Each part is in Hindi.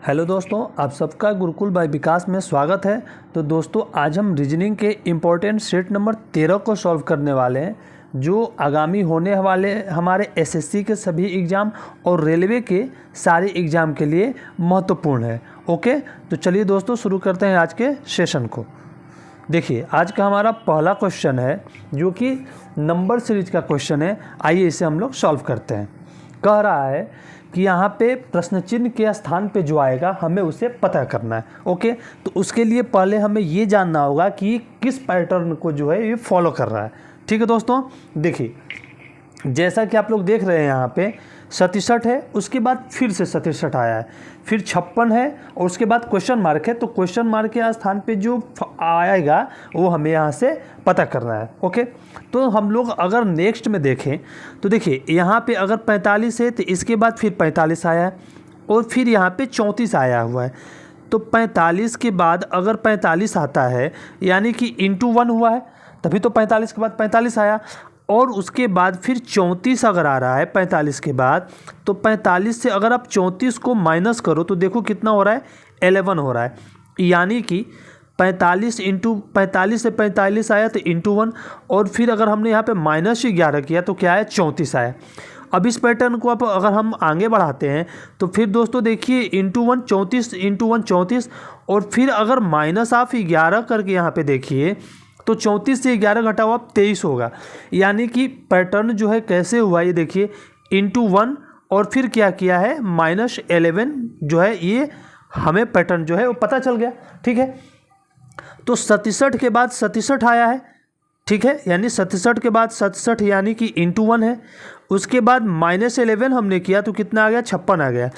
हेलो दोस्तों, आप सबका गुरुकुल बाय विकास में स्वागत है। तो दोस्तों, आज हम रीजनिंग के इम्पोर्टेंट सेट नंबर 13 को सॉल्व करने वाले हैं, जो आगामी होने वाले हमारे एसएससी के सभी एग्ज़ाम और रेलवे के सारे एग्ज़ाम के लिए महत्वपूर्ण है। ओके, तो चलिए दोस्तों शुरू करते हैं आज के सेशन को। देखिए, आज का हमारा पहला क्वेश्चन है जो कि नंबर सीरीज का क्वेश्चन है। आइए इसे हम लोग सॉल्व करते हैं। कह रहा है कि यहाँ पे प्रश्न चिन्ह के स्थान पे जो आएगा हमें उसे पता करना है। ओके, तो उसके लिए पहले हमें ये जानना होगा कि किस पैटर्न को जो है ये फॉलो कर रहा है। ठीक है दोस्तों, देखिए जैसा कि आप लोग देख रहे हैं यहाँ पे 67 है, उसके बाद फिर से 67 आया है, फिर 56 है और उसके बाद क्वेश्चन मार्क है। तो क्वेश्चन मार्क के स्थान पे जो आएगा वो हमें यहाँ से पता करना है। ओके, तो हम लोग अगर नेक्स्ट में देखें तो देखिए यहाँ पे अगर 45 है तो इसके बाद फिर 45 आया है और फिर यहाँ पे 34 आया हुआ है। तो 45 के बाद अगर 45 आता है यानी कि इंटू 1 हुआ है, तभी तो 45 के बाद 45 आया। और उसके बाद फिर 34 अगर आ रहा है 45 के बाद, तो 45 से अगर आप 34 को माइनस करो तो देखो कितना हो रहा है, 11 हो रहा है। यानी कि 45 इंटू 45 से 45 आया तो इंटू 1, और फिर अगर हमने यहाँ पे माइनस 11 किया तो क्या है, 34 आया। अब इस पैटर्न को आप अगर हम आगे बढ़ाते हैं तो फिर दोस्तों देखिए इंटू 1 34, इंटू 1 34, और फिर अगर माइनस आप 11 करके यहाँ पे देखिए तो 34 से 11 घटाओ आप 23 होगा। यानी कि पैटर्न जो है कैसे हुआ, ये देखिए इंटू 1 और फिर क्या किया है, माइनस 11 जो है, ये हमें पैटर्न जो है वो पता चल गया। ठीक है, तो 67 के बाद 67 आया है। ठीक है, यानी 67 के बाद 67 यानी कि इंटू 1 है। उसके बाद माइनस 11 हमने किया तो कितना आ गया, 56 आ गया।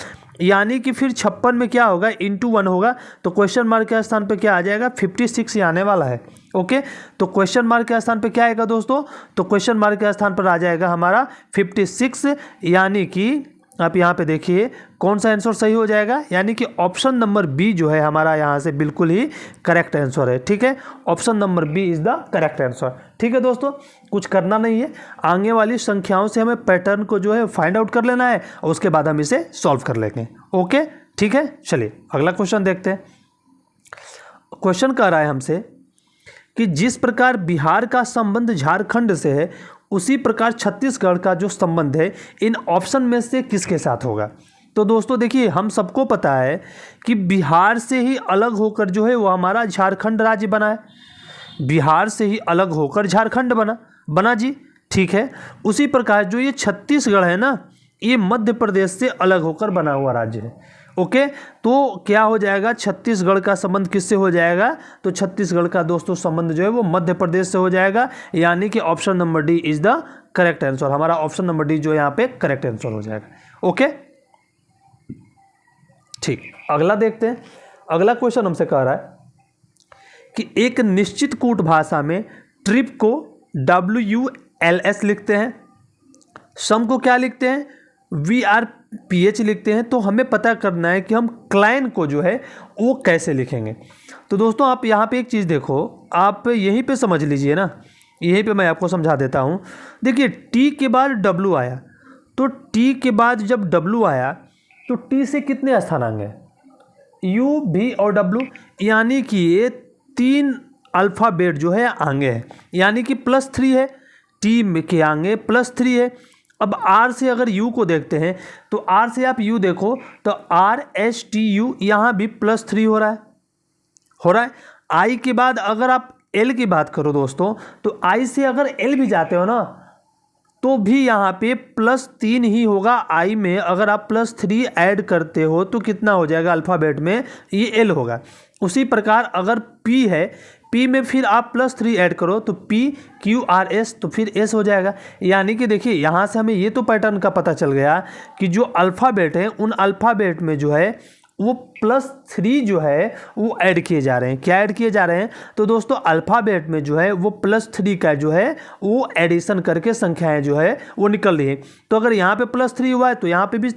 यानी कि फिर 56 में क्या होगा, इंटू 1 होगा। तो क्वेश्चन मार्क के स्थान पे क्या आ जाएगा, 56 आने वाला है। ओके, तो क्वेश्चन मार्क के स्थान पे क्या आएगा दोस्तों, तो क्वेश्चन मार्क के स्थान पर आ जाएगा हमारा 56। यानी कि आप यहाँ पे देखिए कौन सा आंसर सही हो जाएगा, यानी कि ऑप्शन नंबर बी जो है हमारा यहाँ से बिल्कुल ही करेक्ट आंसर है। ठीक है, option number B is the correct answer. ठीक है दोस्तों, कुछ करना नहीं है, आगे वाली संख्याओं से हमें पैटर्न को जो है फाइंड आउट कर लेना है और उसके बाद हम इसे सॉल्व कर लेंगे। ओके, ठीक है, चलिए अगला क्वेश्चन देखते हैं। क्वेश्चन कह रहा है हमसे कि जिस प्रकार बिहार का संबंध झारखंड से है उसी प्रकार छत्तीसगढ़ का जो संबंध है इन ऑप्शन में से किसके साथ होगा। तो दोस्तों देखिए, हम सबको पता है कि बिहार से ही अलग होकर जो है वो हमारा झारखंड राज्य बना है। बिहार से ही अलग होकर झारखंड बना जी। ठीक है, उसी प्रकार जो ये छत्तीसगढ़ है ना, ये मध्य प्रदेश से अलग होकर बना हुआ राज्य है। ओके, तो क्या हो जाएगा, छत्तीसगढ़ का संबंध किससे हो जाएगा, तो छत्तीसगढ़ का दोस्तों संबंध जो है वो मध्य प्रदेश से हो जाएगा। यानी कि option number D is the correct answer. हमारा ऑप्शन नंबर डी जो है यहाँ पे करेक्ट आंसर हो जाएगा। ओके, ठीक, अगला देखते हैं। अगला क्वेश्चन हमसे कह रहा है कि एक निश्चित कूट भाषा में ट्रिप को WULS लिखते हैं, सम को क्या लिखते हैं, VRPH लिखते हैं। तो हमें पता करना है कि हम क्लाइन को जो है वो कैसे लिखेंगे। तो दोस्तों आप यहाँ पे एक चीज़ देखो, आप यहीं पे समझ लीजिए ना, यहीं पे मैं आपको समझा देता हूँ। देखिए T के बाद W आया, तो T के बाद जब W आया तो T से कितने स्थानांक हैं, U, V और W, यानी कि ये 3 अल्फ़ाबेट जो है आगे है, यानी कि +3 है। T के आगे +3 है। अब R से अगर U को देखते हैं तो R से आप U देखो तो RSTU यहाँ भी +3 हो रहा है। I के बाद अगर आप L की बात करो दोस्तों, तो I से अगर L भी जाते हो ना तो भी यहाँ पे +3 ही होगा। I में अगर आप +3 ऐड करते हो तो कितना हो जाएगा, अल्फ़ाबेट में ये L होगा। उसी प्रकार अगर P है, P में फिर आप +3 ऐड करो तो PQRS, तो फिर S हो जाएगा। यानी कि देखिए यहाँ से हमें ये तो पैटर्न का पता चल गया कि जो अल्फ़ाबेट है उन अल्फ़ाबेट में जो है वो +3 जो है वो ऐड किए जा रहे हैं। क्या ऐड किए जा रहे हैं, तो दोस्तों अल्फ़ाबेट में जो है वो +3 का जो है वो एडिशन करके संख्याएं जो है वो निकल रही है। तो अगर यहाँ पे +3 हुआ है तो यहाँ पे भी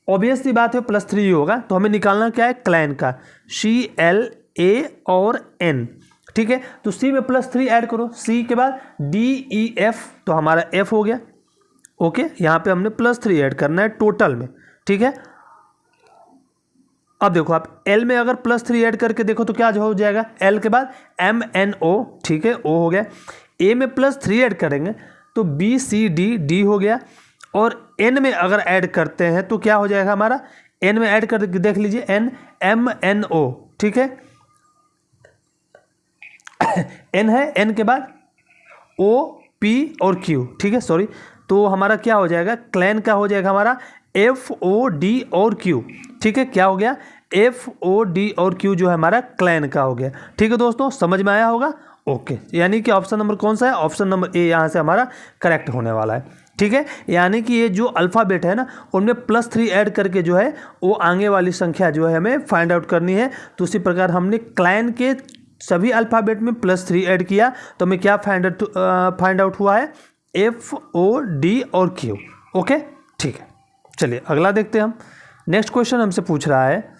ऑब्वियस सी बात है +3 ही होगा। तो हमें निकालना क्या है, क्लैन का, CLA और N। ठीक है, तो C में +3 ऐड करो, C के बाद DEF, तो हमारा F हो गया। ओके, यहाँ पे हमने +3 ऐड करना है टोटल में। ठीक है, अब देखो आप L में अगर +3 ऐड करके देखो तो क्या हो जाएगा, L के बाद MNO, ठीक है, O हो गया। A में +3 ऐड करेंगे तो BCD हो गया। और N में अगर ऐड करते हैं तो क्या हो जाएगा हमारा, N में ऐड कर देख लीजिए NMNO, ठीक है, N है, N के बाद O P और Q, ठीक है, सॉरी, तो हमारा क्या हो जाएगा, क्लैन का हो जाएगा हमारा FOD और Q, ठीक है, क्या हो गया, FOD और Q जो है हमारा क्लैन का हो गया। ठीक है दोस्तों, समझ में आया होगा, ओके। यानी कि ऑप्शन नंबर कौन सा है, ऑप्शन नंबर ए यहाँ से हमारा करेक्ट होने वाला है। ठीक है, यानी कि ये जो अल्फ़ाबेट है ना, उनमें +3 ऐड करके जो है वो आगे वाली संख्या जो है हमें फाइंड आउट करनी है। तो उसी प्रकार हमने क्लैन के सभी अल्फ़ाबेट में +3 ऐड किया तो हमें क्या फाइंड आउट हुआ है, FOD और Q। ओके, ठीक है, चलिए अगला देखते हैं हम। नेक्स्ट क्वेश्चन हमसे पूछ रहा है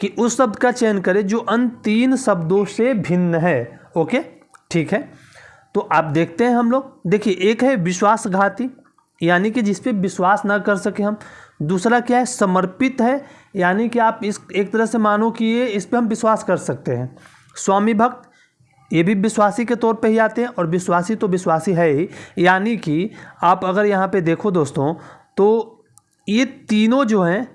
कि उस शब्द का चयन करें जो अन्य 3 शब्दों से भिन्न है। ओके, ठीक है, तो आप देखते हैं हम लोग, देखिए एक है विश्वासघाती, यानी कि जिस पे विश्वास ना कर सके हम। दूसरा क्या है, समर्पित है, यानी कि आप इस एक तरह से मानो कि ये इस पे हम विश्वास कर सकते हैं। स्वामी भक्त, ये भी विश्वासी के तौर पे ही आते हैं, और विश्वासी तो विश्वासी है ही, यानी कि आप अगर यहाँ पे देखो दोस्तों तो ये तीनों जो हैं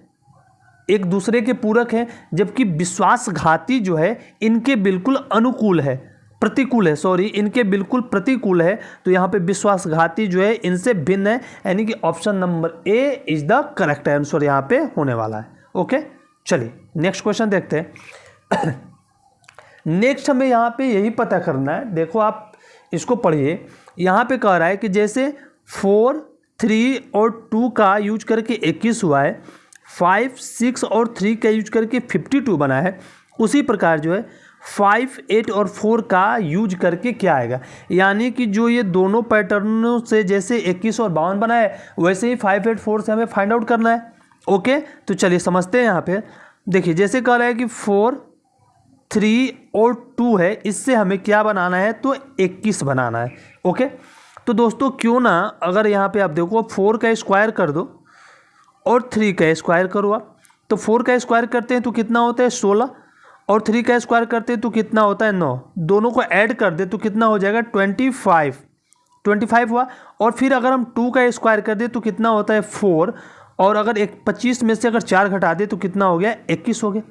एक दूसरे के पूरक हैं, जबकि विश्वासघाती जो है इनके बिल्कुल अनुकूल है, प्रतिकूल है, सॉरी, इनके बिल्कुल प्रतिकूल है। तो यहाँ पे विश्वासघाती जो है इनसे भिन्न है, यानी कि option number A is the correct answer यहाँ पे होने वाला है। ओके, चलिए नेक्स्ट क्वेश्चन देखते हैं। नेक्स्ट हमें यहाँ पे यही पता करना है, देखो आप इसको पढ़िए। यहाँ पे कह रहा है कि जैसे 4, 3 और 2 का यूज करके 21 हुआ है, 5, 6 और 3 का यूज करके 52 बना है, उसी प्रकार जो है 5, 8 और 4 का यूज करके क्या आएगा। यानी कि जो ये दोनों पैटर्नों से जैसे 21 और 52 बना है, वैसे ही 5, 8, 4 से हमें फाइंड आउट करना है। ओके, तो चलिए समझते हैं। यहाँ पे देखिए जैसे कह रहा है कि 4, 3 और 2 है, इससे हमें क्या बनाना है, तो 21 बनाना है। ओके, तो दोस्तों क्यों ना अगर यहाँ पे आप देखो 4 का स्क्वायर कर दो और 3 का स्क्वायर करो आप, तो 4 का स्क्वायर करते हैं तो कितना होता है 16, और 3 का स्क्वायर करते हैं तो कितना होता है 9, दोनों को ऐड कर दे तो कितना हो जाएगा 25 हुआ। और फिर अगर हम 2 का स्क्वायर कर दे तो कितना होता है 4, और अगर 25 में से अगर 4 घटा दे तो कितना हो गया 21 हो गया।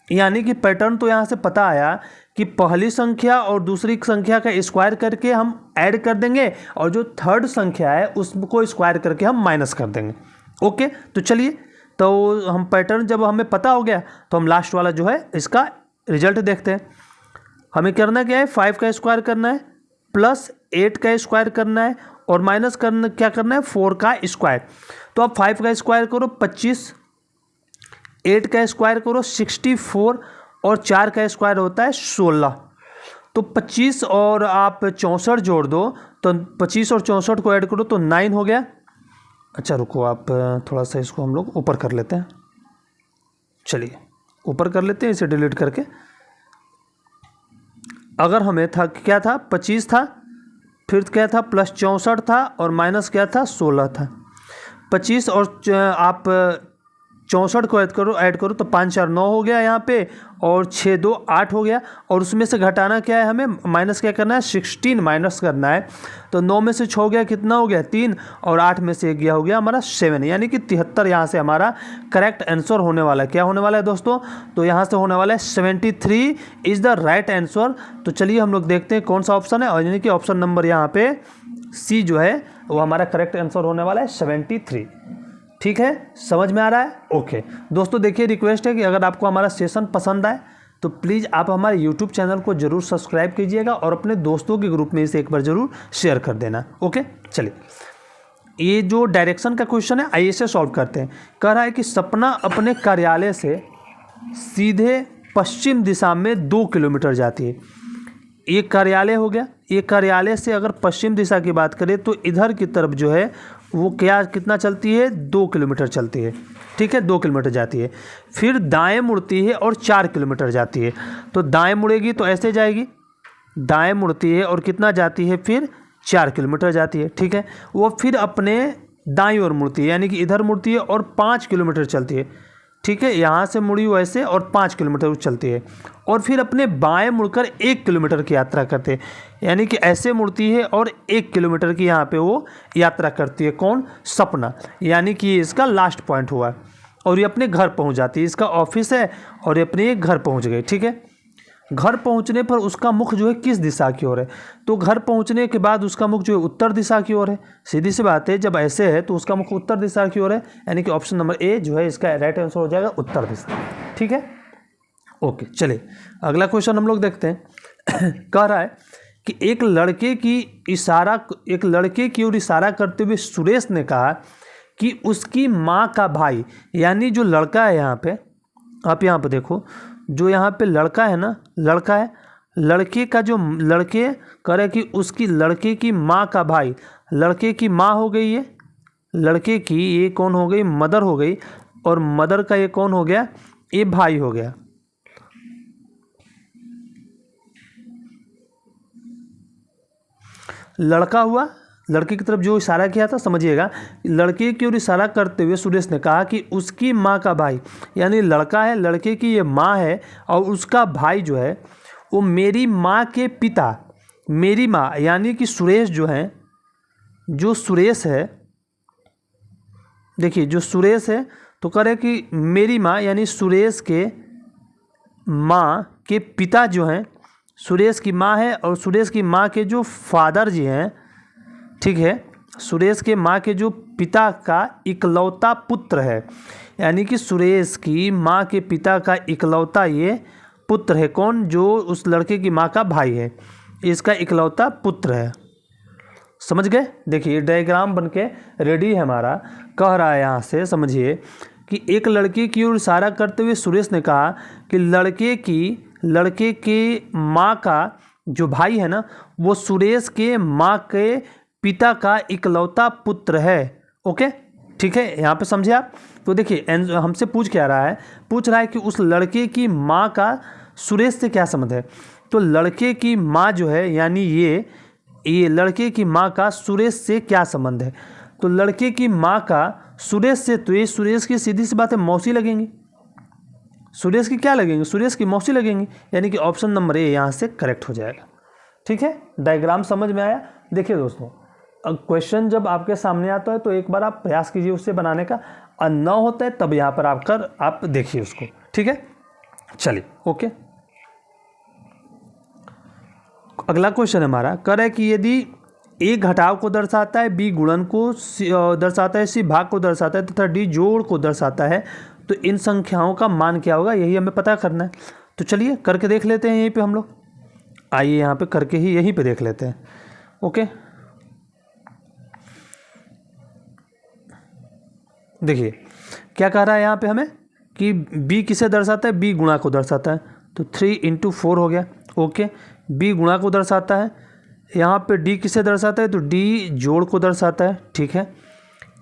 यानी कि पैटर्न तो यहाँ से पता आया कि पहली संख्या और दूसरी संख्या का स्क्वायर करके हम ऐड कर देंगे, और जो थर्ड संख्या है उसको स्क्वायर करके हम माइनस कर देंगे। ओके, तो चलिए, तो हम पैटर्न जब हमें पता हो गया तो हम लास्ट वाला जो है इसका रिजल्ट देखते हैं। हमें करना क्या है, 5 का स्क्वायर करना है, प्लस 8 का स्क्वायर करना है, और माइनस क्या करना है 4 का स्क्वायर। तो अब 5 का स्क्वायर करो 25, 8 का स्क्वायर करो 64, और 4 का स्क्वायर होता है 16। तो 25 और आप 64 जोड़ दो, तो 25 और 64 को ऐड करो तो 9 हो गया। अच्छा रुको, आप थोड़ा सा इसको हम लोग ऊपर कर लेते हैं। चलिए ऊपर कर लेते हैं इसे डिलीट करके। अगर हमें था क्या था 25 था, फिर क्या था प्लस 64 था, और माइनस क्या था 16 था। 25 और आप 64 को ऐड करो तो 5 4 9 हो गया यहाँ पे, और 6 2 8 हो गया। और उसमें से घटाना क्या है, हमें माइनस क्या करना है 16 माइनस करना है। तो 9 में से 6 गया कितना हो गया 3, और 8 में से 1 गया हो गया हमारा 7, यानी कि 73 यहाँ से हमारा करेक्ट आंसर होने वाला है। क्या होने वाला है दोस्तों, तो यहाँ से होने वाला है 73 इज़ द राइट आंसर। तो चलिए हम लोग देखते हैं कौन सा ऑप्शन है, और यानी कि ऑप्शन नंबर यहाँ पे सी जो है वो हमारा करेक्ट आंसर होने वाला है 73। ठीक है, समझ में आ रहा है। ओके दोस्तों, देखिए रिक्वेस्ट है कि अगर आपको हमारा सेशन पसंद आए तो प्लीज़ आप हमारे यूट्यूब चैनल को ज़रूर सब्सक्राइब कीजिएगा, और अपने दोस्तों के ग्रुप में इसे एक बार ज़रूर शेयर कर देना। ओके, चलिए ये जो डायरेक्शन का क्वेश्चन है आइए इसे सॉल्व करते हैं। कह रहा है कि सपना अपने कार्यालय से सीधे पश्चिम दिशा में 2 किलोमीटर जाती है। ये कार्यालय हो गया, ये कार्यालय से अगर पश्चिम दिशा की बात करें तो इधर की तरफ जो है वो कितना चलती है 2 किलोमीटर चलती है। ठीक है, 2 किलोमीटर जाती है, फिर दाएं मुड़ती है और 4 किलोमीटर जाती है। तो दाएं मुड़ेगी तो ऐसे जाएगी, दाएं मुड़ती है और कितना जाती है फिर 4 किलोमीटर जाती है। ठीक है, वो फिर अपने दाईं ओर मुड़ती है, यानी कि इधर मुड़ती है और 5 किलोमीटर चलती है। ठीक है, यहाँ से मुड़ी वैसे और 5 किलोमीटर चलती है और फिर अपने बाएं मुड़कर 1 किलोमीटर की यात्रा करते हैं, यानी कि ऐसे मुड़ती है और 1 किलोमीटर की यहाँ पे वो यात्रा करती है। कौन? सपना, यानी कि ये इसका लास्ट पॉइंट हुआ और ये अपने घर पहुँच जाती है। इसका ऑफिस है और ये अपने घर पहुँच गए। ठीक है, घर पहुंचने पर उसका मुख जो है किस दिशा की ओर है? तो घर पहुंचने के बाद उसका मुख जो है उत्तर दिशा की ओर है। सीधी सी बात है, जब ऐसे है तो उसका मुख उत्तर दिशा की ओर है, यानी कि ऑप्शन नंबर ए जो है इसका राइट आंसर हो जाएगा उत्तर दिशा। ठीक है, ओके, चलिए अगला क्वेश्चन हम लोग देखते हैं। कह रहा है कि एक लड़के की ओर इशारा करते हुए सुरेश ने कहा कि उसकी माँ का भाई, यानी जो लड़का है यहाँ पे, आप यहाँ पे देखो, जो यहाँ पे लड़का है ना, लड़का है, लड़के का जो लड़के करे कि उसकी लड़के की माँ का भाई, लड़के की माँ हो गई ये, लड़के की ये कौन हो गई? मदर हो गई, और मदर का ये कौन हो गया? ये भाई हो गया। लड़का हुआ, लड़के की तरफ जो इशारा किया था, समझिएगा, लड़के की ओर इशारा करते हुए सुरेश ने कहा कि उसकी माँ का भाई, यानी लड़का है, लड़के की ये माँ है और उसका भाई जो है वो मेरी माँ के पिता, मेरी माँ यानी कि सुरेश जो है, जो सुरेश है, देखिए जो सुरेश है तो करे कि मेरी माँ यानी सुरेश के माँ के पिता जो हैं, सुरेश की माँ है और सुरेश की माँ के जो फादर जी हैं, ठीक है, सुरेश के माँ के जो पिता का इकलौता पुत्र है, यानी कि सुरेश की माँ के पिता का इकलौता ये पुत्र है। कौन? जो उस लड़के की माँ का भाई है, इसका इकलौता पुत्र है। समझ गए? देखिए डायग्राम बनके रेडी है हमारा। कह रहा है यहाँ से, समझिए कि एक लड़के की ओर इशारा करते हुए सुरेश ने कहा कि लड़के के माँ का जो भाई है ना, वो सुरेश के माँ के पिता का इकलौता पुत्र है। ओके, ठीक है, यहाँ पे समझे आप? तो देखिए हमसे पूछ क्या रहा है? पूछ रहा है कि उस लड़के की माँ का सुरेश से क्या संबंध है। तो लड़के की माँ जो है, यानी ये लड़के की माँ का सुरेश से क्या संबंध है? तो लड़के की माँ का सुरेश से, तो ये सुरेश की सीधी सी बात है मौसी लगेंगी। सुरेश की क्या लगेंगी? सुरेश की मौसी लगेंगी, यानी कि ऑप्शन नंबर ए यहाँ से करेक्ट हो जाएगा। ठीक है, डायग्राम समझ में आया? देखिए दोस्तों, क्वेश्चन जब आपके सामने आता है तो एक बार आप प्रयास कीजिए उससे बनाने का, और न होता है तब यहाँ पर आप देखिए उसको। ठीक है, चलिए ओके। अगला क्वेश्चन हमारा कर है कि यदि ए घटाव को दर्शाता है, बी गुणन को दर्शाता है, सी भाग को दर्शाता है तथा डी जोड़ को दर्शाता है, तो इन संख्याओं का मान क्या होगा, यही हमें पता करना है। तो चलिए करके देख लेते हैं यहीं पे हम लोग। आइए यहाँ पे करके ही यहीं पे देख लेते हैं। ओके, देखिए क्या कह रहा है यहाँ पे हमें कि b किसे दर्शाता है? b गुणा को दर्शाता है, तो 3 × 4 हो गया। ओके, b गुणा को दर्शाता है। यहाँ पे d किसे दर्शाता है? तो d जोड़ को दर्शाता है। ठीक है,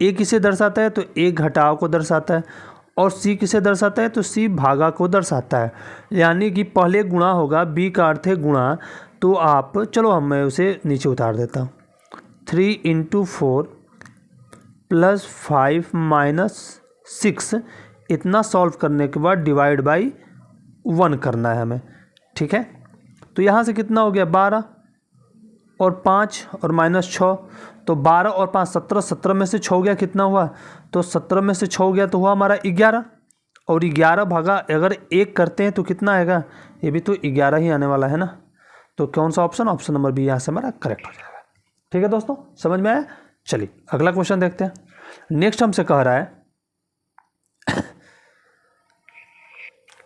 a किसे दर्शाता है? तो a घटाव को दर्शाता है, और c किसे दर्शाता है? तो c भागा को दर्शाता है। यानी कि पहले गुणा होगा, b का अर्थ है गुणा, तो आप चलो मैं उसे नीचे उतार देता हूँ। 3 × 4 + 5 - 6, इतना सॉल्व करने के बाद डिवाइड बाई 1 करना है हमें। ठीक है, तो यहाँ से कितना हो गया? 12 और 5 और -6, तो 12 और 5 17, 17 में से 6 हो गया, कितना हुआ? तो 17 में से 6 हो गया तो हुआ हमारा 11, और 11 भागा अगर 1 करते हैं तो कितना आएगा? ये भी तो 11 ही आने वाला है ना। तो कौन सा ऑप्शन? ऑप्शन नंबर बी यहाँ से हमारा करेक्ट हो जाएगा। ठीक है दोस्तों, समझ में आया? चलिए अगला क्वेश्चन देखते हैं। नेक्स्ट हमसे कह रहा है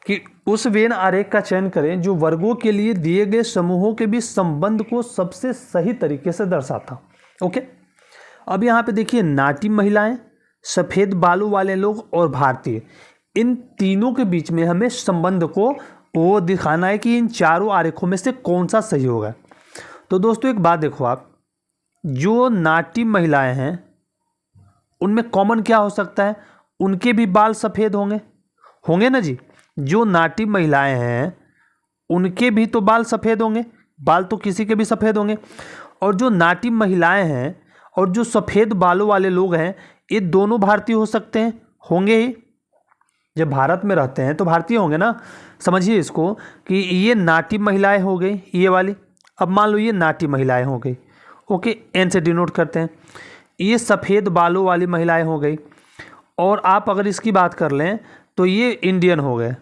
कि उस वेन आरेख का चयन करें जो वर्गों के लिए दिए गए समूहों के बीच संबंध को सबसे सही तरीके से दर्शाता। ओके, अब यहाँ पे देखिए नाटी महिलाएं, सफ़ेद बालों वाले लोग और भारतीय, इन तीनों के बीच में हमें संबंध को वो दिखाना है कि इन चारों आरेखों में से कौन सा सही होगा। तो दोस्तों एक बात देखो आप, जो नाटी महिलाएं हैं उनमें कॉमन क्या हो सकता है? उनके भी बाल सफ़ेद होंगे ना जी। जो नाटी महिलाएं हैं उनके भी तो बाल सफ़ेद होंगे, बाल तो किसी के भी सफ़ेद होंगे। और जो नाटी महिलाएं हैं और जो सफ़ेद बालों वाले लोग हैं, ये दोनों भारतीय हो सकते हैं, होंगे ही। जब भारत में रहते हैं तो भारतीय होंगे ना। समझिए इसको कि ये नाटी महिलाएं हो गई ये वाली। अब मान लो ये नाटी महिलाएं हो गई, ओके, एन से डिनोट करते हैं। ये सफ़ेद बालों वाली महिलाएं हो गई। और आप अगर इसकी बात कर लें तो ये इंडियन हो गए,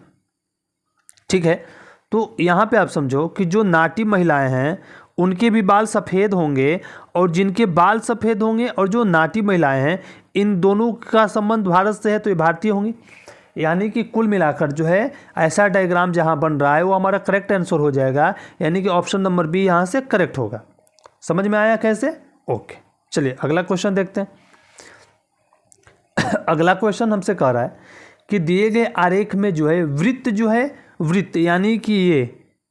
ठीक है। तो यहाँ पे आप समझो कि जो नाटी महिलाएं हैं उनके भी बाल सफ़ेद होंगे, और जिनके बाल सफ़ेद होंगे और जो नाटी महिलाएं हैं इन दोनों का संबंध भारत से है, तो ये भारतीय होंगी। यानी कि कुल मिलाकर जो है ऐसा डायग्राम जहाँ बन रहा है वो हमारा करेक्ट आंसर हो जाएगा, यानी कि ऑप्शन नंबर बी यहाँ से करेक्ट होगा। समझ में आया कैसे? ओके, चलिए अगला क्वेश्चन देखते हैं। अगला क्वेश्चन हमसे कह रहा है कि दिए गए आरेख में जो है वृत्त जो है, वृत्त यानी कि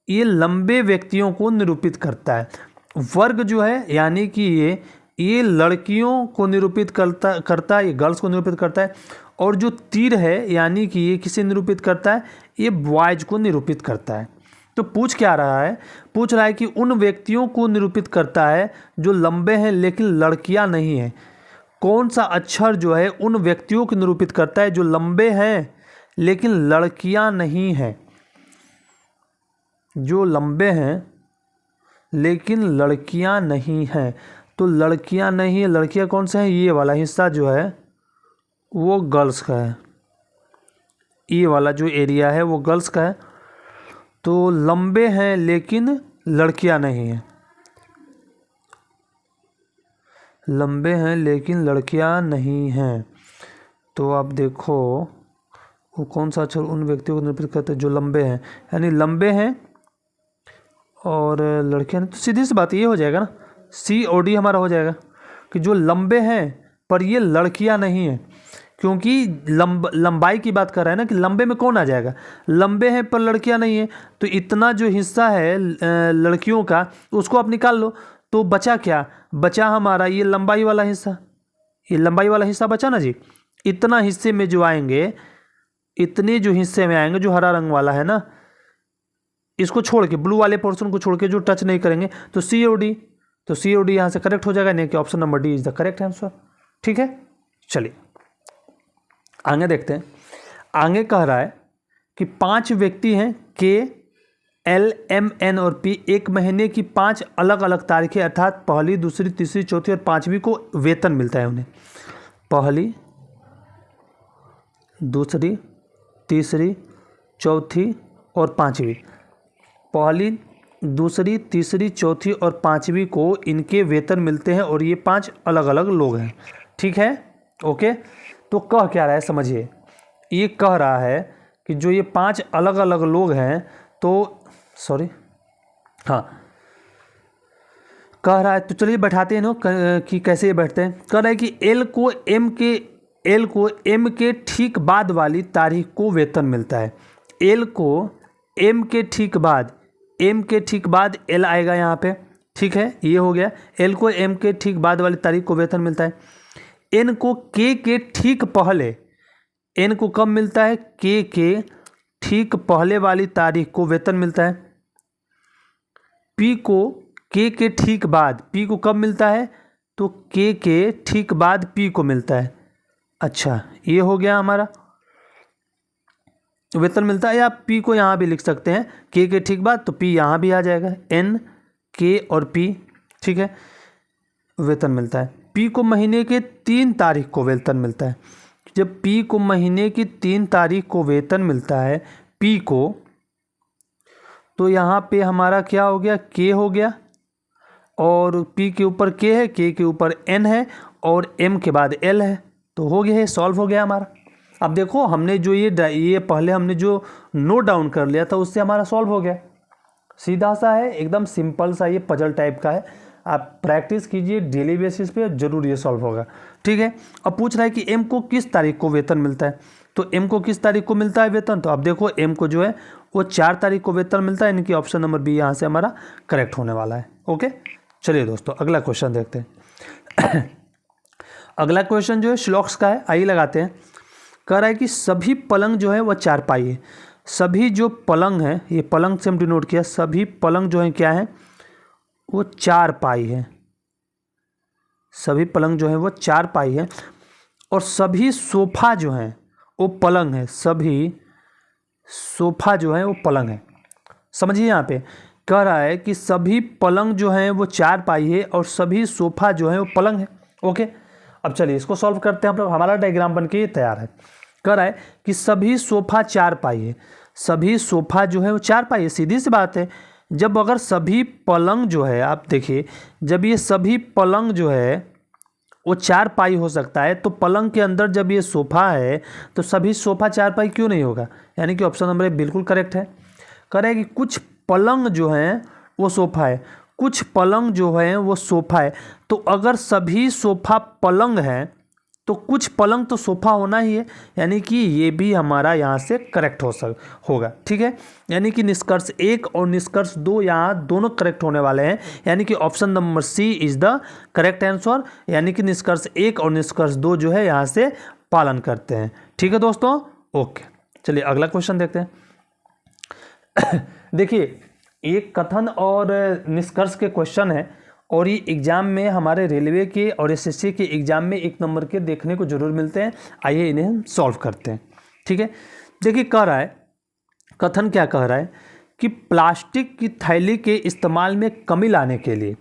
ये लंबे व्यक्तियों को निरूपित करता है। वर्ग जो है यानी कि ये लड़कियों को निरूपित करता है, ये गर्ल्स को निरूपित करता है। और जो तीर है यानी कि ये किसे निरूपित करता है? ये बॉयज को निरूपित करता है। तो पूछ क्या रहा है? पूछ रहा है कि उन व्यक्तियों को निरूपित करता है जो लंबे हैं लेकिन लड़कियां नहीं हैं। कौन सा अक्षर जो है उन व्यक्तियों को निरूपित करता है जो लंबे हैं लेकिन लड़कियां नहीं हैं? जो लंबे हैं लेकिन लड़कियां नहीं हैं, तो लड़कियां नहीं है, लड़कियां कौन से हैं? ये वाला हिस्सा जो है वो गर्ल्स का है, ये वाला जो एरिया है वो गर्ल्स का है। तो लंबे हैं लेकिन लड़कियां नहीं हैं, लंबे हैं लेकिन लड़कियां नहीं हैं। तो आप देखो वो कौन सा अक्षर उन व्यक्तियों को निरूपित करते हैं जो लंबे हैं, यानी लंबे हैं और लड़कियां नहीं। तो सीधी सी बात ये हो जाएगा ना, सी और डी हमारा हो जाएगा कि जो लंबे हैं पर ये लड़कियां नहीं हैं, क्योंकि लंबाई की बात कर रहा है ना कि लंबे में कौन आ जाएगा? लंबे हैं पर लड़कियां नहीं है, तो इतना जो हिस्सा है लड़कियों का उसको आप निकाल लो। तो बचा क्या? बचा हमारा ये लंबाई वाला हिस्सा, ये लंबाई वाला हिस्सा बचा ना जी। इतना हिस्से में जो आएंगे, इतने जो हिस्से में आएंगे जो हरा रंग वाला है ना, इसको छोड़ के, ब्लू वाले पोर्शन को छोड़ के जो टच नहीं करेंगे, तो सी और डी, तो सी और डी यहाँ से करेक्ट हो जाएगा, नहीं कि option number D is the correct answer. ठीक है, चलिए आगे देखते हैं। आगे कह रहा है कि 5 व्यक्ति हैं के, एल, एम, एन और पी, एक महीने की 5 अलग अलग तारीखें अर्थात पहली, दूसरी, तीसरी, चौथी और 5वीं को वेतन मिलता है उन्हें। पहली, दूसरी, तीसरी, चौथी और 5वीं, पहली, दूसरी, तीसरी, चौथी और 5वीं को इनके वेतन मिलते हैं और ये 5 अलग अलग लोग हैं। ठीक है, ओके। तो कह क्या रहा है समझिए, ये कह रहा है कि जो ये 5 अलग अलग लोग हैं, तो सॉरी, हाँ, कह रहा है, तो चलिए बैठाते हैं ना कि कैसे ये बैठते हैं। कह रहा है कि एल को एम के ठीक बाद वाली तारीख को वेतन मिलता है। एल को एम के ठीक बाद, एम के ठीक बाद एल आएगा यहाँ पे, ठीक है, ये हो गया। एल को एम के ठीक बाद वाली तारीख को वेतन मिलता है। एन को के ठीक पहले, एन को कब मिलता है? के ठीक पहले वाली तारीख को वेतन मिलता है। पी को के ठीक बाद, पी को कब मिलता है? तो के ठीक बाद पी को मिलता है। अच्छा, ये हो गया हमारा वेतन मिलता है। या पी को यहाँ भी लिख सकते हैं के ठीक बाद, तो पी यहाँ भी आ जाएगा, एन, के और पी, ठीक है, वेतन मिलता है। पी को महीने के 3 तारीख को वेतन मिलता है। जब पी को महीने की 3 तारीख को वेतन मिलता है पी को, तो यहाँ पे हमारा क्या हो गया? के हो गया, और पी के ऊपर के है, के ऊपर एन है और एम के बाद एल है, तो हो गया है, सॉल्व हो गया हमारा। अब देखो हमने जो ये पहले हमने जो नोट डाउन कर लिया था उससे हमारा सॉल्व हो गया। सीधा सा है, एकदम सिंपल सा, ये पजल टाइप का है। आप प्रैक्टिस कीजिए डेली बेसिस पे, जरूर ये सॉल्व होगा। ठीक है, अब पूछ रहा है कि एम को किस तारीख को वेतन मिलता है। तो एम को किस तारीख को मिलता है वेतन? तो अब देखो एम को जो है वो 4 तारीख को वेतन मिलता है, यानी कि ऑप्शन नंबर बी यहाँ से हमारा करेक्ट होने वाला है। ओके, चलिए दोस्तों अगला क्वेश्चन देखते हैं। अगला क्वेश्चन जो है श्लोक्स का है, आइए लगाते हैं। कह रहा है कि सभी पलंग जो है वह 4 पाई है। सभी जो पलंग है, ये पलंग से हम डिनोट किया, सभी पलंग जो है क्या है? वो 4 पाई है। सभी पलंग जो है वो 4 पाई है। और सभी सोफा जो हैं वो पलंग है, सभी सोफा जो है वो पलंग है। समझिए यहाँ पे कह रहा है कि सभी पलंग जो हैं वो चारपाई है और सभी सोफा जो है वो पलंग है। ओके, अब चलिए इसको सॉल्व करते हैं। हमारा डायग्राम बन के ये तैयार है। कह रहा है कि सभी सोफा चारपाई है, सभी सोफा जो है वो चारपाई है। सीधी सी बात है, जब अगर सभी पलंग जो है, आप देखिए, जब ये सभी पलंग जो है वो चारपाई हो सकता है, तो पलंग के अंदर जब ये सोफा है तो सभी सोफा चारपाई क्यों नहीं होगा? यानी कि ऑप्शन नंबर 1 बिल्कुल करेक्ट है। कह रहा है कि कुछ पलंग जो हैं वो सोफा है, कुछ पलंग जो है वो सोफा है। तो अगर सभी सोफा पलंग है तो कुछ पलंग तो सोफा होना ही है, यानी कि ये भी हमारा यहाँ से करेक्ट होगा। ठीक है, यानी कि निष्कर्ष 1 और निष्कर्ष 2 यहाँ दोनों करेक्ट होने वाले हैं, यानी कि option number C is the correct answer. यानी कि निष्कर्ष 1 और निष्कर्ष 2 जो है यहाँ से पालन करते हैं। ठीक है दोस्तों, ओके, चलिए अगला क्वेश्चन देखते हैं। देखिए, एक कथन और निष्कर्ष के क्वेश्चन है और ये एग्ज़ाम में हमारे रेलवे के और एसएससी के एग्ज़ाम में 1 नंबर के देखने को जरूर मिलते हैं। आइए इन्हें हम सॉल्व करते हैं। ठीक है, देखिए कह रहा है, कथन क्या कह रहा है कि प्लास्टिक की थैली के इस्तेमाल में कमी लाने के लिए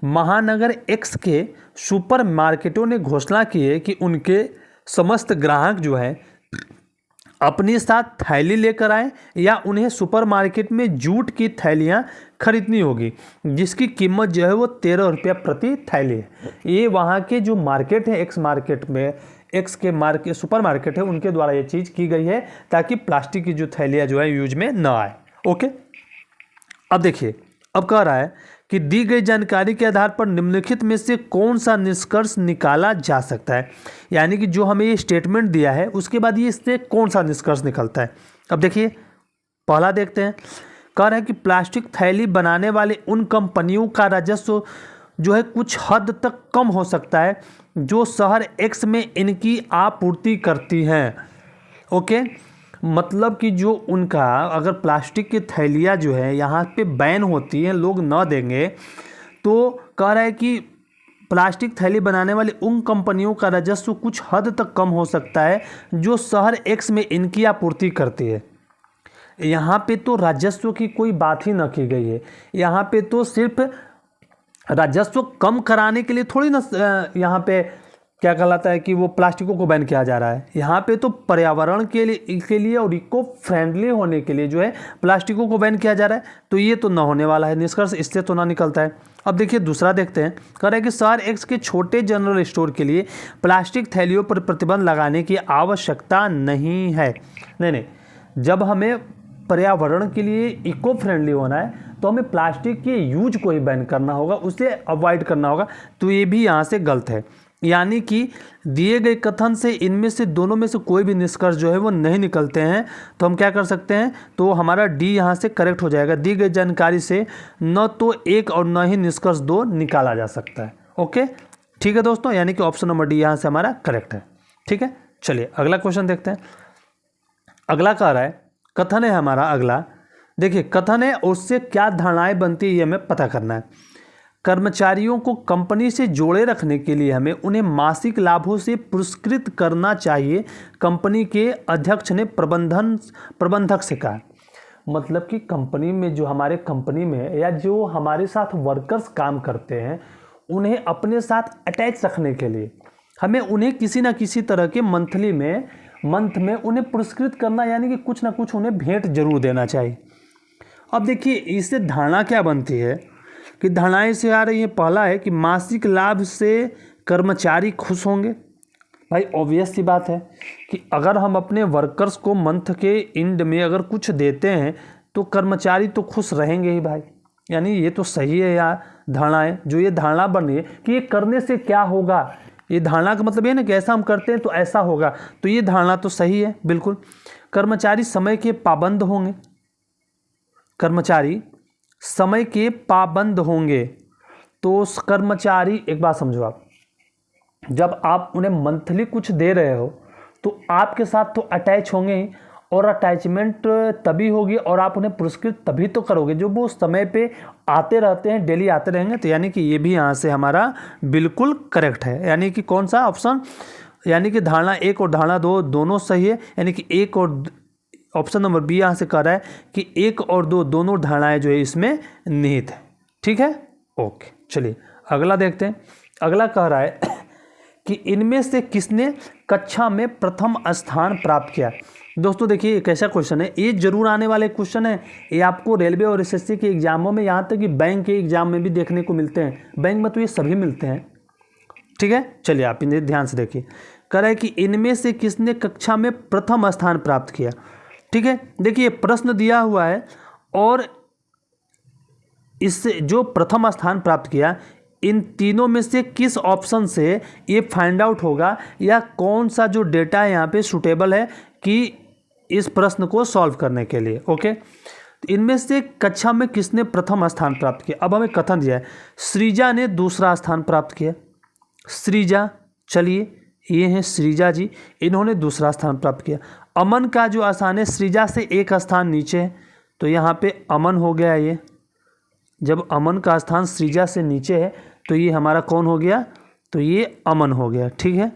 महानगर एक्स के सुपर मार्केटों ने घोषणा की है कि उनके समस्त ग्राहक जो है अपने साथ थैली लेकर आए या उन्हें सुपरमार्केट में जूट की थैलियाँ खरीदनी होगी, जिसकी कीमत जो है वो 13 रुपया प्रति थैली है। ये वहाँ के जो मार्केट है, एक्स मार्केट में, एक्स के मार्केट सुपर मार्केट है, उनके द्वारा ये चीज़ की गई है ताकि प्लास्टिक की जो थैलियाँ जो है यूज में न आए। ओके, अब देखिए, अब कह रहा है कि दी गई जानकारी के आधार पर निम्नलिखित में से कौन सा निष्कर्ष निकाला जा सकता है। यानी कि जो हमें ये स्टेटमेंट दिया है उसके बाद ये इससे कौन सा निष्कर्ष निकलता है। अब देखिए, पहला देखते हैं। कह रहा है कि प्लास्टिक थैली बनाने वाले उन कंपनियों का राजस्व जो है कुछ हद तक कम हो सकता है जो शहर एक्स में इनकी आपूर्ति करती हैं। ओके, मतलब कि जो उनका अगर प्लास्टिक की थैलियाँ जो है यहाँ पे बैन होती हैं, लोग न देंगे, तो कह रहा है कि प्लास्टिक थैली बनाने वाली उन कंपनियों का राजस्व कुछ हद तक कम हो सकता है जो शहर एक्स में इनकी आपूर्ति करती है। यहाँ पे तो राजस्व की कोई बात ही न की गई है। यहाँ पे तो सिर्फ राजस्व कम कराने के लिए थोड़ी ना यहाँ पे क्या कहलाता है कि वो प्लास्टिकों को बैन किया जा रहा है। यहाँ पे तो पर्यावरण के लिए और इको फ्रेंडली होने के लिए जो है प्लास्टिकों को बैन किया जा रहा है। तो ये तो ना होने वाला है, निष्कर्ष इससे तो ना निकलता है। अब देखिए दूसरा देखते हैं। कह रहा है कि शहर एक्स के छोटे जनरल स्टोर के लिए प्लास्टिक थैलियों पर प्रतिबंध लगाने की आवश्यकता नहीं है। नहीं, जब हमें पर्यावरण के लिए इको फ्रेंडली होना है तो हमें प्लास्टिक के यूज को ही बैन करना होगा, उसे अवॉइड करना होगा। तो ये भी यहाँ से गलत है। यानी कि दिए गए कथन से इनमें से दोनों में से कोई भी निष्कर्ष जो है वो नहीं निकलते हैं। तो हम क्या कर सकते हैं, तो हमारा डी यहाँ से करेक्ट हो जाएगा। दी गई जानकारी से न तो 1 और न ही निष्कर्ष 2 निकाला जा सकता है। ओके, ठीक है दोस्तों, यानी कि ऑप्शन नंबर डी यहाँ से हमारा करेक्ट है। ठीक है, चलिए अगला क्वेश्चन देखते हैं। अगला कह रहा है, कथन है हमारा अगला। देखिए कथन है, उससे क्या धारणाएं बनती है ये हमें पता करना है। कर्मचारियों को कंपनी से जोड़े रखने के लिए हमें उन्हें मासिक लाभों से पुरस्कृत करना चाहिए, कंपनी के अध्यक्ष ने प्रबंधक से कहा। मतलब कि कंपनी में जो हमारे कंपनी में या जो हमारे साथ वर्कर्स काम करते हैं उन्हें अपने साथ अटैच रखने के लिए हमें उन्हें किसी ना किसी तरह के मंथ में उन्हें पुरस्कृत करना, यानी कि कुछ ना कुछ उन्हें भेंट जरूर देना चाहिए। अब देखिए इससे धारणा क्या बनती है कि धारणाएं से आ रही है। पहला है कि मासिक लाभ से कर्मचारी खुश होंगे। भाई ऑब्वियस सी बात है कि अगर हम अपने वर्कर्स को मंथ के एंड में अगर कुछ देते हैं तो कर्मचारी तो खुश रहेंगे ही भाई। यानी ये तो सही है यार धारणाएं, जो ये धारणा बन रही है कि ये करने से क्या होगा, ये धारणा का मतलब ये ना कि ऐसा हम करते हैं तो ऐसा होगा, तो ये धारणा तो सही है बिल्कुल। कर्मचारी समय के पाबंद होंगे, कर्मचारी समय के पाबंद होंगे। तो कर्मचारी, एक बात समझो आप, जब आप उन्हें मंथली कुछ दे रहे हो तो आपके साथ तो अटैच होंगे ही, और अटैचमेंट तभी होगी और आप उन्हें पुरस्कृत तभी तो करोगे जो वो समय पे आते रहते हैं, डेली आते रहेंगे। तो यानी कि ये भी यहाँ से हमारा बिल्कुल करेक्ट है। यानी कि कौन सा ऑप्शन, यानी कि धारणा 1 और धारणा 2 दोनों सही है, यानी कि 1 और ऑप्शन नंबर बी यहाँ से कह रहा है कि 1 और 2 दोनों धारणाएं जो है इसमें निहित है। ठीक है, ओके। चलिए अगला देखते हैं। अगला कह रहा है कि इनमें से किसने कक्षा में प्रथम स्थान प्राप्त किया। दोस्तों देखिए, एक ऐसा क्वेश्चन है, ये जरूर आने वाले क्वेश्चन है। ये आपको रेलवे और एसएससी के एग्जामों में, यहाँ तक कि बैंक के एग्जाम में भी देखने को मिलते हैं। बैंक में तो ये सभी मिलते हैं। ठीक है, चलिए आप इन्हें ध्यान से देखिए। कह रहा है कि इनमें से किसने कक्षा में प्रथम स्थान प्राप्त किया। ठीक है, देखिए प्रश्न दिया हुआ है और इससे जो प्रथम स्थान प्राप्त किया, इन तीनों में से किस ऑप्शन से ये फाइंड आउट होगा या कौन सा जो डेटा है यहाँ पे सूटेबल है कि इस प्रश्न को सॉल्व करने के लिए। ओके, तो इनमें से कक्षा में किसने प्रथम स्थान प्राप्त किया। अब हमें कथन दिया है, सृजा ने दूसरा स्थान प्राप्त किया। सृजा, चलिए ये हैं सृजा जी, इन्होंने दूसरा स्थान प्राप्त किया। अमन का जो स्थान है सृजा से एक स्थान नीचे है, तो यहाँ पे अमन हो गया। ये जब अमन का स्थान सृजा से नीचे है तो ये हमारा कौन हो गया, तो ये अमन हो गया। ठीक है,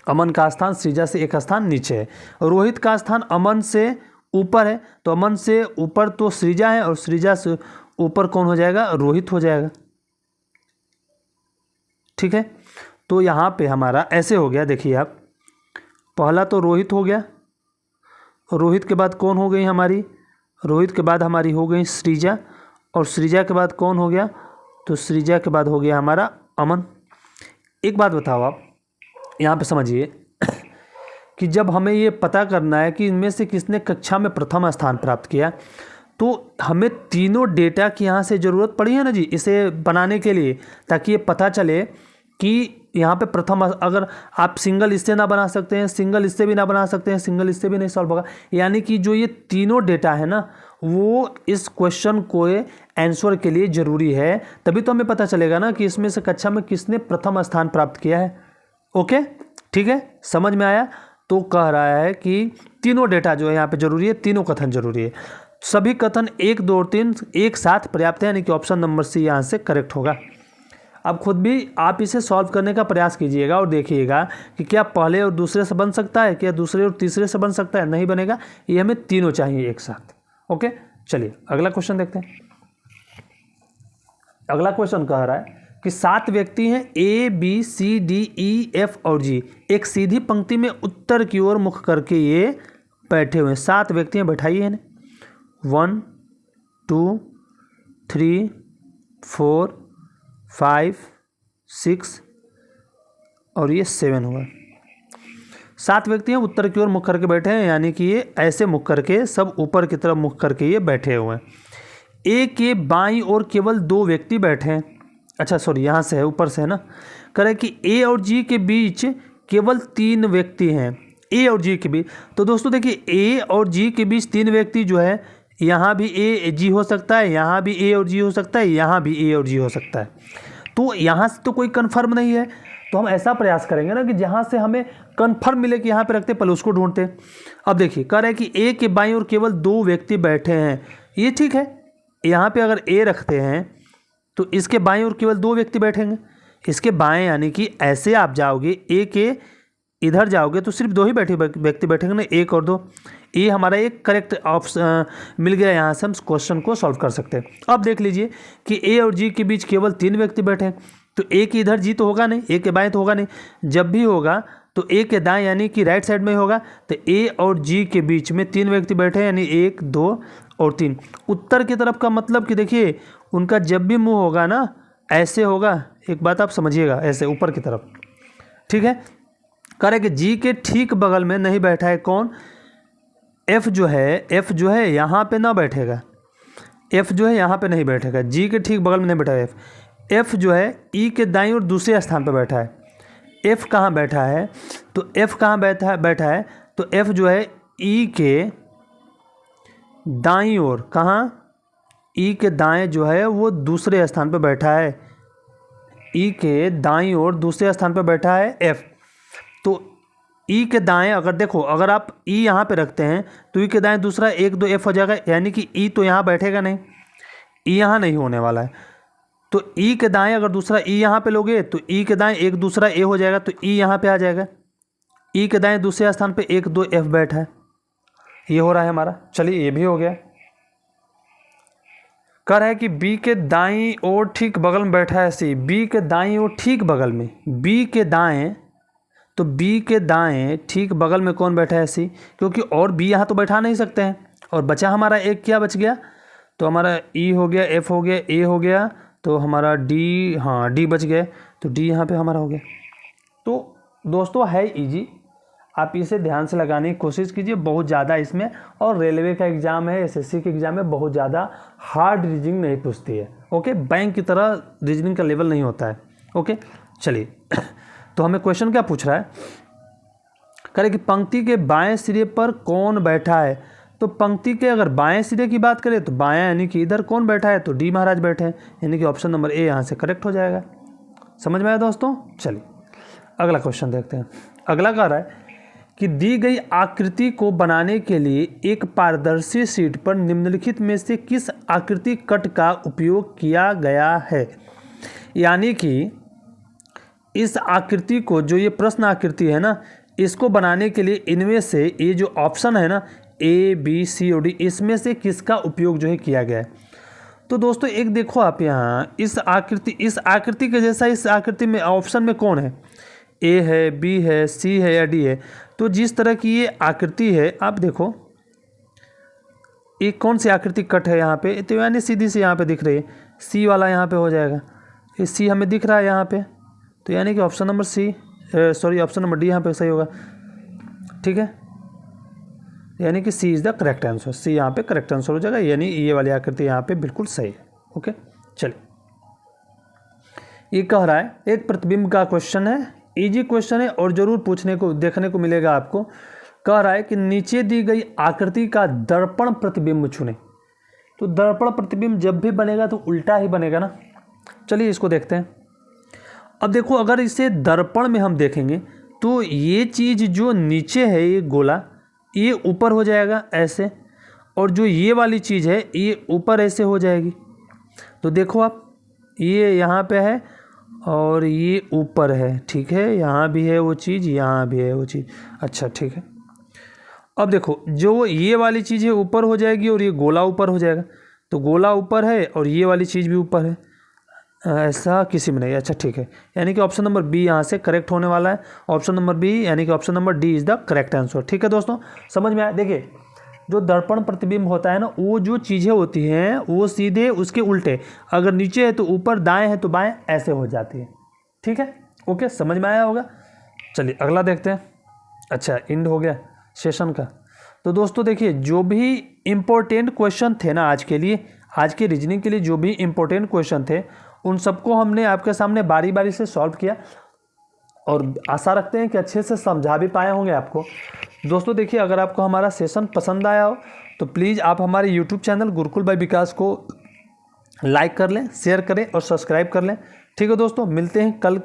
अमन का स्थान सृजा से एक स्थान नीचे है। रोहित का स्थान अमन से ऊपर है, तो अमन से ऊपर तो सृजा है और सृजा से ऊपर कौन हो जाएगा, रोहित हो जाएगा। ठीक है, तो यहाँ पे हमारा ऐसे हो गया। देखिए आप, पहला तो रोहित हो गया, रोहित के बाद कौन हो गई हमारी, रोहित के बाद हमारी हो गई सृजा, और सृजा के बाद कौन हो गया, तो सृजा के बाद हो गया हमारा अमन। एक बात बताओ आप यहाँ पे समझिए कि जब हमें ये पता करना है कि इनमें से किसने कक्षा में प्रथम स्थान प्राप्त किया, तो हमें तीनों डेटा की यहाँ से ज़रूरत पड़ी है ना जी, इसे बनाने के लिए, ताकि ये पता चले कि यहाँ पे प्रथम, अगर आप सिंगल इससे ना बना सकते हैं, सिंगल इससे भी ना बना सकते हैं, सिंगल इससे भी नहीं सॉल्व होगा। यानी कि जो ये तीनों डेटा है ना, वो इस क्वेश्चन को आंसर के लिए ज़रूरी है, तभी तो हमें पता चलेगा ना कि इसमें से कक्षा में किसने प्रथम स्थान प्राप्त किया है। ओके, ठीक है, समझ में आया। तो कह रहा है कि तीनों डेटा जो है यहाँ पे जरूरी है, तीनों कथन जरूरी है। सभी कथन 1, 2 और 3 एक साथ पर्याप्त है, यानी कि ऑप्शन नंबर सी यहाँ से करेक्ट होगा। अब खुद भी आप इसे सॉल्व करने का प्रयास कीजिएगा और देखिएगा कि क्या पहले और दूसरे से बन सकता है, क्या दूसरे और तीसरे से बन सकता है। नहीं बनेगा, ये हमें तीनों चाहिए एक साथ। ओके, चलिए अगला क्वेश्चन देखते हैं। अगला क्वेश्चन कह रहा है कि 7 व्यक्ति हैं, A B C D E F और जी, एक सीधी पंक्ति में उत्तर की ओर मुख करके ये बैठे हुए हैं। 7 व्यक्ति हैं, बैठाइए इन्हें। 1 2 3 4 5 6 और ये 7 हुआ। 7 व्यक्ति हैं, उत्तर की ओर मुख करके बैठे हैं, यानी कि ये ऐसे मुख करके, सब ऊपर की तरफ मुख करके ये बैठे हुए हैं। ए के बाईं ओर केवल 2 व्यक्ति बैठे हैं। अच्छा सॉरी, यहाँ से है, ऊपर से है ना। कह रहे कि ए और जी के बीच केवल 3 व्यक्ति हैं। ए और जी के बीच, तो दोस्तों देखिए, ए और जी के बीच 3 व्यक्ति जो है, यहाँ भी ए जी हो सकता है, यहाँ भी ए और जी हो सकता है, यहाँ भी ए और जी हो सकता है। तो यहाँ से तो कोई कन्फर्म नहीं है, तो हम ऐसा प्रयास करेंगे ना कि जहाँ से हमें कन्फर्म मिले कि यहाँ पे रखते, पहले उसको ढूंढते। अब देखिए, कह रहे हैं कि ए के बाईं ओर केवल 2 व्यक्ति बैठे हैं, ये ठीक है। यहाँ पे अगर ए रखते हैं तो इसके बाईं ओर केवल 2 व्यक्ति बैठेंगे। इसके बाएं यानी कि ऐसे आप जाओगे, ए के इधर जाओगे तो सिर्फ 2 ही व्यक्ति बैठेंगे ना, 1 और 2। ये हमारा एक करेक्ट ऑप्शन मिल गया, यहाँ से हम क्वेश्चन को सॉल्व कर सकते हैं। अब देख लीजिए कि ए और जी के बीच केवल 3 व्यक्ति बैठे हैं, तो ए के इधर जी तो होगा नहीं, ए के बाएं तो होगा नहीं। जब भी होगा तो ए के दाएं यानी कि राइट साइड में होगा, तो ए और जी के बीच में 3 व्यक्ति बैठे हैं, यानी 1 2 और 3। उत्तर की तरफ का मतलब कि देखिए, उनका जब भी मुंह होगा ना, ऐसे होगा। एक बात आप समझिएगा, ऐसे ऊपर की तरफ। ठीक है, कह रहे कि जी के ठीक बगल में नहीं बैठा है कौन, एफ जो है यहाँ पे ना बैठेगा। एफ जो है यहाँ पे नहीं बैठेगा, जी के ठीक बगल में नहीं बैठा है एफ। एफ जो है ई के दाईं और दूसरे स्थान पर बैठा है। एफ कहाँ बैठा है, तो एफ कहाँ बैठा है, तो एफ जो है ई के दाईं ओर, कहाँ, ई के दाएं जो है वो दूसरे स्थान पर बैठा है। ई के दाईं ओर दूसरे स्थान पर बैठा है एफ। तो ई के दाएं अगर देखो, अगर आप ई यहाँ पे रखते हैं तो ई के दाएं दूसरा 1 2 एफ हो जाएगा, यानी कि ई तो यहाँ बैठेगा नहीं, ई यहाँ नहीं होने वाला है। तो ई के दाएं अगर दूसरा ई यहाँ पे लोगे तो ई के दाएं एक दूसरा ए हो जाएगा, तो ई यहाँ पे आ जाएगा। ई के दाएं दूसरे स्थान पे 1 2 एफ बैठा है, ये हो रहा है हमारा। चलिए ये भी हो गया। कह रहा है कि बी के दाईं ओर ठीक बगल में बैठा है सी, बी के दाईं ओर ठीक बगल में, बी के दाएं, तो बी के दाएं ठीक बगल में कौन बैठा है सी, क्योंकि और बी यहाँ तो बैठा नहीं सकते हैं। और बचा हमारा एक, क्या बच गया, तो हमारा ई हो गया, एफ हो गया, ए हो गया, तो हमारा डी, हाँ डी बच गए, तो डी यहाँ पे हमारा हो गया। तो दोस्तों है इजी, आप इसे ध्यान से लगाने की कोशिश कीजिए, बहुत ज़्यादा इसमें, और रेलवे का एग्ज़ाम है, एसएससी के एग्ज़ाम में बहुत ज़्यादा हार्ड रीजनिंग नहीं पूछती है। ओके, बैंक की तरह रीजनिंग का लेवल नहीं होता है। ओके चलिए तो हमें क्वेश्चन क्या पूछ रहा है, कह रहे कि पंक्ति के बाएं सिरे पर कौन बैठा है। तो पंक्ति के अगर बाएं सिरे की बात करें तो बायां यानी कि इधर कौन बैठा है, तो डी महाराज बैठे हैं, यानी कि ऑप्शन नंबर ए यहाँ से करेक्ट हो जाएगा। समझ में आया दोस्तों। चलिए अगला क्वेश्चन देखते हैं। अगला कह रहा है कि दी गई आकृति को बनाने के लिए एक पारदर्शी शीट पर निम्नलिखित में से किस आकृति कट का उपयोग किया गया है। यानी कि इस आकृति को, जो ये प्रश्न आकृति है ना, इसको बनाने के लिए इनमें से ये जो ऑप्शन है ना ए बी सी और डी, इसमें से किसका उपयोग जो है किया गया है। तो दोस्तों एक देखो आप यहाँ इस आकृति के जैसा इस आकृति में ऑप्शन में कौन है, ए है, बी है, सी है या डी है। तो जिस तरह की ये आकृति है, आप देखो ये कौन सी आकृति कट है यहाँ पे, तो यानी सीधी सी यहाँ पे दिख रही है, सी वाला यहाँ पे हो जाएगा। ये सी हमें दिख रहा है यहाँ पे, तो यानी कि option number C, sorry option number D यहाँ पे सही होगा। ठीक है, यानी कि C is the correct answer, C यहाँ पे करेक्ट आंसर हो जाएगा, यानी ये वाली आकृति यहाँ पे बिल्कुल सही है। ओके चलिए, ये कह रहा है एक प्रतिबिंब का क्वेश्चन है, इजी क्वेश्चन है और जरूर पूछने को देखने को मिलेगा आपको। कह रहा है कि नीचे दी गई आकृति का दर्पण प्रतिबिंब चुने। तो दर्पण प्रतिबिंब जब भी बनेगा तो उल्टा ही बनेगा ना। चलिए इसको देखते हैं। अब देखो अगर इसे दर्पण में हम देखेंगे तो ये चीज़ जो नीचे है, ये गोला, ये ऊपर हो जाएगा ऐसे, और जो ये वाली चीज़ है ये ऊपर ऐसे हो जाएगी। तो देखो आप, ये यहाँ पे है और ये ऊपर है, ठीक है, यहाँ भी है वो चीज़, यहाँ भी है वो चीज़। अच्छा ठीक है, अब देखो जो ये वाली चीज़ है ऊपर हो जाएगी और ये गोला ऊपर हो जाएगा। तो गोला ऊपर है और ये वाली चीज़ भी ऊपर है, ऐसा किसी में नहीं। अच्छा ठीक है, यानी कि ऑप्शन नंबर बी यहाँ से करेक्ट होने वाला है। ऑप्शन नंबर बी यानी कि option number D is the correct answer. ठीक है दोस्तों, समझ में आया। देखिए जो दर्पण प्रतिबिंब होता है ना, वो जो चीज़ें होती हैं वो सीधे उसके उल्टे, अगर नीचे है तो ऊपर, दाएं है तो बाएं, ऐसे हो जाती है। ठीक है, ओके, समझ में आया होगा। चलिए अगला देखते हैं। अच्छा एंड हो गया सेशन का। तो दोस्तों देखिए, जो भी इम्पोर्टेंट क्वेश्चन थे ना आज के लिए, आज के रीजनिंग के लिए जो भी इम्पोर्टेंट क्वेश्चन थे, उन सबको हमने आपके सामने बारी बारी से सॉल्व किया और आशा रखते हैं कि अच्छे से समझा भी पाए होंगे आपको। दोस्तों देखिए, अगर आपको हमारा सेशन पसंद आया हो तो प्लीज़ आप हमारे यूट्यूब चैनल गुरुकुल बाय विकास को लाइक कर लें, शेयर करें और सब्सक्राइब कर लें। ठीक है दोस्तों, मिलते हैं कल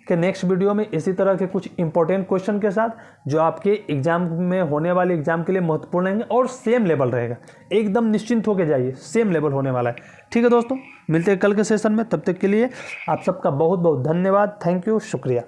के नेक्स्ट वीडियो में इसी तरह के कुछ इंपॉर्टेंट क्वेश्चन के साथ, जो आपके एग्जाम में होने वाले एग्जाम के लिए महत्वपूर्ण रहेंगे और सेम लेवल रहेगा। एकदम निश्चिंत होकर जाइए, सेम लेवल होने वाला है। ठीक है दोस्तों, मिलते हैं कल के सेशन में। तब तक के लिए आप सबका बहुत बहुत धन्यवाद। थैंक यू, शुक्रिया।